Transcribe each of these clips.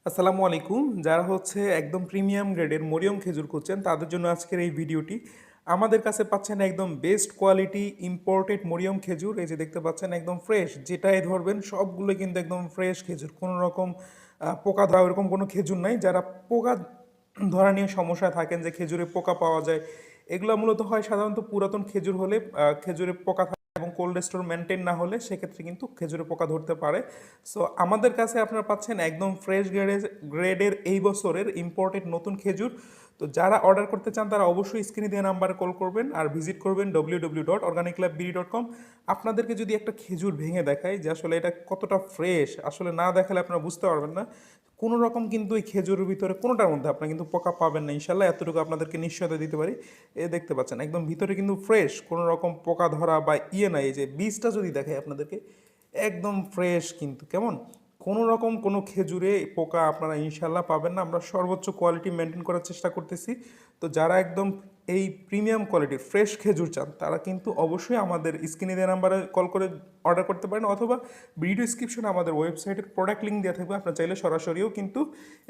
আসসালামু আলাইকুম। যারা হচ্ছে একদম প্রিমিয়াম গ্রেডের মরিয়ম খেজুর খুঁজছেন তাদের জন্য আজকের এই ভিডিওটি। আমাদের কাছে পাচ্ছেন একদম বেস্ট কোয়ালিটি ইম্পোর্টেড মরিয়ম খেজুর। এই যে দেখতে পাচ্ছেন একদম ফ্রেশ, যেটাই ধরবেন সবগুলো কিন্তু একদম ফ্রেশ খেজুর। কোনো রকম পোকা ধরা এরকম কোনো খেজুর নাই। যারা পোকা ধরা নিয়ে সমস্যায় থাকেন যে খেজুরে পোকা পাওয়া যায়, এগুলো মূলত হয় সাধারণত পুরাতন খেজুর হলে খেজুরে পোকা এবং কোল্ড স্টোর মেনটেন না হলে সেক্ষেত্রে কিন্তু খেজুরে পোকা ধরতে পারে। সো আমাদের কাছে আপনারা পাচ্ছেন একদম ফ্রেশ গ্রেডের এই বছরের ইম্পোর্টেড নতুন খেজুর। তো যারা অর্ডার করতে চান তারা অবশ্যই স্ক্রিনে দেওয়া নাম্বারে কল করবেন আর ভিজিট করবেন www.organiclabbeauty.com। আপনাদেরকে যদি একটা খেজুর ভেঙে দেখায় যে আসলে এটা কতটা ফ্রেশ, আসলে না দেখালে আপনারা বুঝতে পারবেন না। কোনো রকম কিন্তু এই খেজুরের ভিতরে কোনোটার মধ্যে আপনারা কিন্তু পোকা পাবেন না ইনশাল্লাহ, এতটুকু আপনাদেরকে নিশ্চয়তা দিতে পারি। দেখতে পাচ্ছেন একদম ভিতরে কিন্তু ফ্রেশ, কোনো রকম পোকা ধরা বা নাই। এই যে বীজটা যদি দেখায় আপনাদেরকে, একদম ফ্রেশ কিন্তু কেমন, কোনো রকম কোনো খেজুরে পোকা আপনারা ইনশাল্লাহ পাবেন না। আমরা সর্বোচ্চ কোয়ালিটি মেনটেন করার চেষ্টা করতেছি। তো যারা একদম এই প্রিমিয়াম কোয়ালিটির ফ্রেশ খেজুর চান তারা কিন্তু অবশ্যই আমাদের স্ক্রিনে দেওয়া নাম্বারে কল করে অর্ডার করতে পারেন, অথবা ভিডিও ডিসক্রিপশনে আমাদের ওয়েবসাইটের প্রোডাক্ট লিঙ্ক দেওয়া থাকবে, আপনারা চাইলে সরাসরিও কিন্তু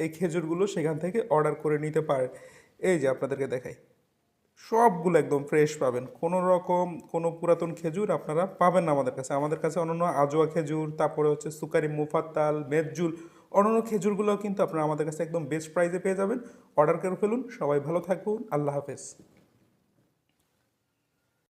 এই খেজুরগুলো সেখান থেকে অর্ডার করে নিতে পারেন। এই যে আপনাদেরকে দেখাই, সবগুলো একদম ফ্রেশ পাবেন, কোনো রকম কোনো পুরাতন খেজুর আপনারা পাবেন না আমাদের কাছে। আমাদের কাছে অন্যান্য আজোয়া খেজুর, তারপরে হচ্ছে সুকারি মুফাত্তাল, মেজজুল, অন্যান্য খেজুরগুলোও কিন্তু আপনারা আমাদের কাছে একদম বেস্ট প্রাইসে পেয়ে যাবেন। অর্ডার করে ফেলুন। সবাই ভালো থাকুন। আল্লাহ হাফেজ।